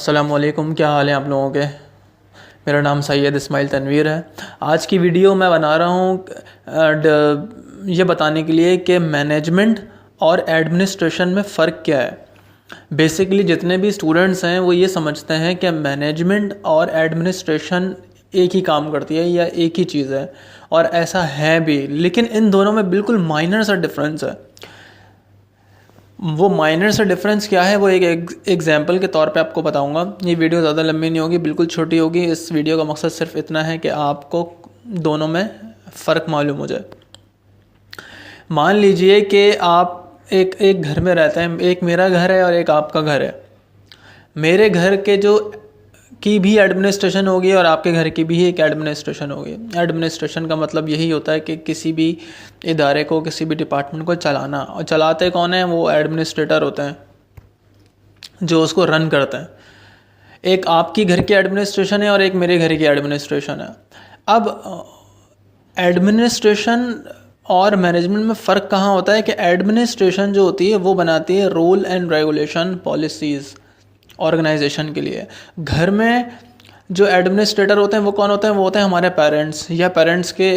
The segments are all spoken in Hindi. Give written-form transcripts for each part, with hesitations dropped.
अस्सलामुअलैकुम, क्या हाल है आप लोगों के। मेरा नाम सैयद इस्माइल तनवीर है। आज की वीडियो मैं बना रहा हूँ ये बताने के लिए कि मैनेजमेंट और एडमिनिस्ट्रेशन में फ़र्क क्या है। बेसिकली जितने भी स्टूडेंट्स हैं वो ये समझते हैं कि मैनेजमेंट और एडमिनिस्ट्रेशन एक ही काम करती है या एक ही चीज़ है, और ऐसा है भी, लेकिन इन दोनों में बिल्कुल माइनर सा डिफरेंस है। वो माइनर सा डिफरेंस क्या है वो एक एग्जांपल के तौर पे आपको बताऊंगा। ये वीडियो ज़्यादा लंबी नहीं होगी, बिल्कुल छोटी होगी। इस वीडियो का मकसद सिर्फ इतना है कि आपको दोनों में फ़र्क मालूम हो जाए। मान लीजिए कि आप एक घर में रहते हैं, एक मेरा घर है और एक आपका घर है। मेरे घर के जो की भी एडमिनिस्ट्रेशन होगी और आपके घर की भी एक एडमिनिस्ट्रेशन होगी। एडमिनिस्ट्रेशन का मतलब यही होता है कि किसी भी इदारे को, किसी भी डिपार्टमेंट को चलाना, और चलाते कौन है? वो एडमिनिस्ट्रेटर होते हैं जो उसको रन करते हैं। एक आपकी घर की एडमिनिस्ट्रेशन है और एक मेरे घर की एडमिनिस्ट्रेशन है। अब एडमिनिस्ट्रेशन और मैनेजमेंट में फ़र्क कहाँ होता है कि एडमिनिस्ट्रेशन जो होती है वो बनाती है rule and regulation policies organisation के लिए। घर में जो एडमिनिस्ट्रेटर होते हैं वो कौन होते हैं? वो होते हैं हमारे पेरेंट्स, या पेरेंट्स के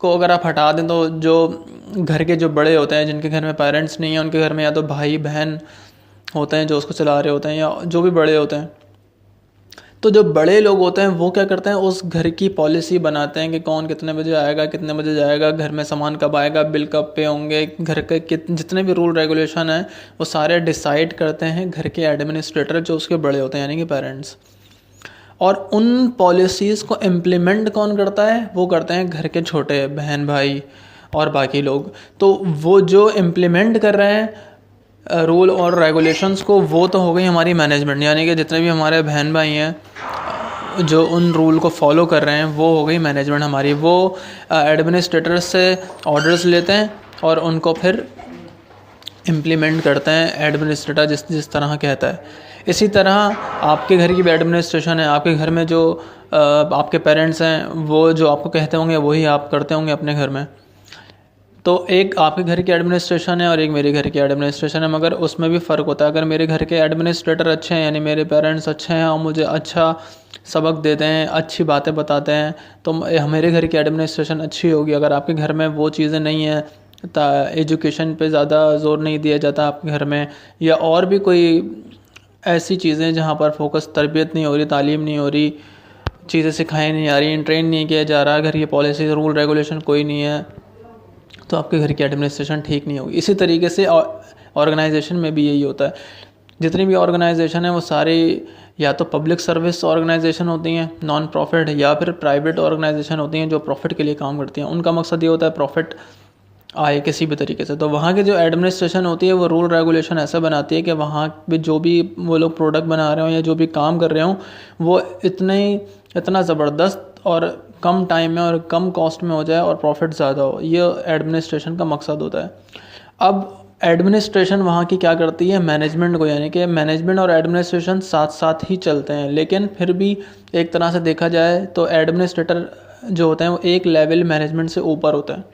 को अगर आप हटा दें तो जो घर के जो बड़े होते हैं, जिनके घर में पेरेंट्स नहीं हैं, उनके घर में या तो भाई बहन होते हैं जो उसको चला रहे होते हैं, या जो भी बड़े होते हैं। तो जो बड़े लोग होते हैं वो क्या करते हैं? उस घर की पॉलिसी बनाते हैं कि कौन कितने बजे आएगा, कितने बजे जाएगा, घर में सामान कब आएगा, बिल कब पे होंगे, घर के जितने भी रूल रेगुलेशन हैं वो सारे डिसाइड करते हैं घर के एडमिनिस्ट्रेटर जो उसके बड़े होते हैं, यानी कि पेरेंट्स। और उन पॉलिसीज़ को इम्प्लीमेंट कौन करता है? वो करते हैं घर के छोटे बहन भाई और बाकी लोग। तो वो जो इम्प्लीमेंट कर रहे हैं रूल और रेगुलेशंस को, वो तो हो गई हमारी मैनेजमेंट, यानी कि जितने भी हमारे बहन भाई हैं जो उन रूल को फॉलो कर रहे हैं वो हो गई मैनेजमेंट हमारी। वो एडमिनिस्ट्रेटर से ऑर्डर्स लेते हैं और उनको फिर इम्प्लीमेंट करते हैं एडमिनिस्ट्रेटर जिस तरह कहता है। इसी तरह आपके घर की भी एडमिनिस्ट्रेशन है। आपके घर में जो आपके पेरेंट्स हैं वो जो आपको कहते होंगे वही आप करते होंगे अपने घर में। तो एक आपके घर की एडमिनिस्ट्रेशन है और एक मेरे घर की एडमिनिस्ट्रेशन है, मगर उसमें भी फ़र्क होता है। अगर मेरे घर के एडमिनिस्ट्रेटर अच्छे हैं, यानी मेरे पेरेंट्स अच्छे हैं और मुझे अच्छा सबक देते हैं, अच्छी बातें बताते हैं, तो मेरे घर की एडमिनिस्ट्रेशन अच्छी होगी। अगर आपके घर में वो चीज़ें नहीं हैं, एजुकेशन पे ज़्यादा ज़ोर नहीं दिया जाता आपके घर में, या और भी कोई ऐसी चीज़ें जहाँ पर फोकस तरबियत नहीं हो रही, तालीम नहीं हो रही, चीज़ें सिखाई नहीं आ रही, ट्रेन नहीं किया जा रहा, घर की पॉलिसी रूल रेगुलेशन कोई नहीं है, तो आपके घर की एडमिनिस्ट्रेशन ठीक नहीं होगी। इसी तरीके से ऑर्गेनाइजेशन में भी यही होता है। जितनी भी ऑर्गेनाइजेशन है वो सारी या तो पब्लिक सर्विस ऑर्गेनाइजेशन होती हैं, नॉन प्रॉफिट, या फिर प्राइवेट ऑर्गेनाइजेशन होती हैं जो प्रॉफिट के लिए काम करती हैं। उनका मकसद ये होता है प्रॉफिट आए किसी भी तरीके से। तो वहाँ की जो एडमिनिस्ट्रेशन होती है वो रूल रेगुलेशन ऐसा बनाती है कि वहाँ पे जो भी वो लोग प्रोडक्ट बना रहे हों या जो भी काम कर रहे हों वो इतना ज़बरदस्त और कम टाइम में और कम कॉस्ट में हो जाए और प्रॉफिट ज़्यादा हो। ये एडमिनिस्ट्रेशन का मकसद होता है। अब एडमिनिस्ट्रेशन वहाँ की क्या करती है? मैनेजमेंट को, यानी कि मैनेजमेंट और एडमिनिस्ट्रेशन साथ साथ ही चलते हैं, लेकिन फिर भी एक तरह से देखा जाए तो एडमिनिस्ट्रेटर जो होते हैं वो एक लेवल मैनेजमेंट से ऊपर होता है,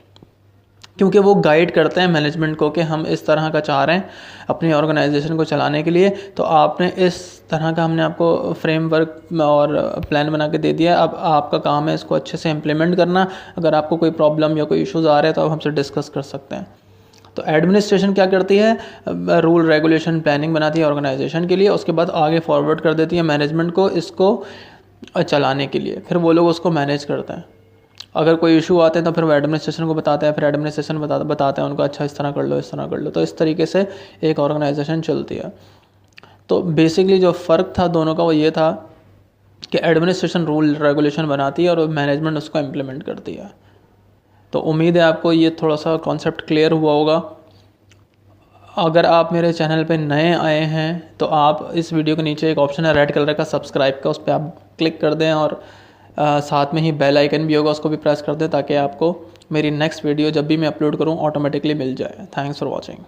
क्योंकि वो गाइड करते हैं मैनेजमेंट को कि हम इस तरह का चाह रहे हैं अपनी ऑर्गेनाइजेशन को चलाने के लिए, तो आपने इस तरह का हमने आपको फ्रेमवर्क और प्लान बना के दे दिया। अब आपका काम है इसको अच्छे से इम्प्लीमेंट करना। अगर आपको कोई प्रॉब्लम या कोई इश्यूज़ आ रहे हैं तो आप हमसे डिस्कस कर सकते हैं। तो एडमिनिस्ट्रेशन क्या करती है? रूल रेगुलेशन प्लानिंग बनाती है ऑर्गेनाइजेशन के लिए, उसके बाद आगे फॉरवर्ड कर देती है मैनेजमेंट को इसको चलाने के लिए, फिर वो लोग उसको मैनेज करते हैं। अगर कोई इशू आते हैं तो फिर वो एडमिनिस्ट्रेशन को बताते हैं, फिर एडमिनिस्ट्रेशन बताते हैं उनको, अच्छा इस तरह कर लो, इस तरह कर लो। तो इस तरीके से एक ऑर्गेनाइजेशन चलती है। तो बेसिकली जो फ़र्क था दोनों का वो ये था कि एडमिनिस्ट्रेशन रूल रेगुलेशन बनाती है और मैनेजमेंट उसको इम्प्लीमेंट करती है। तो उम्मीद है आपको ये थोड़ा सा कॉन्सेप्ट क्लियर हुआ होगा। अगर आप मेरे चैनल पे नए आए हैं तो आप इस वीडियो के नीचे एक ऑप्शन है रेड कलर का सब्सक्राइब का, उस पर आप क्लिक कर दें, और साथ में ही बेल आइकन भी होगा, उसको भी प्रेस कर दें ताकि आपको मेरी नेक्स्ट वीडियो जब भी मैं अपलोड करूं ऑटोमेटिकली मिल जाए। Thanks for watching.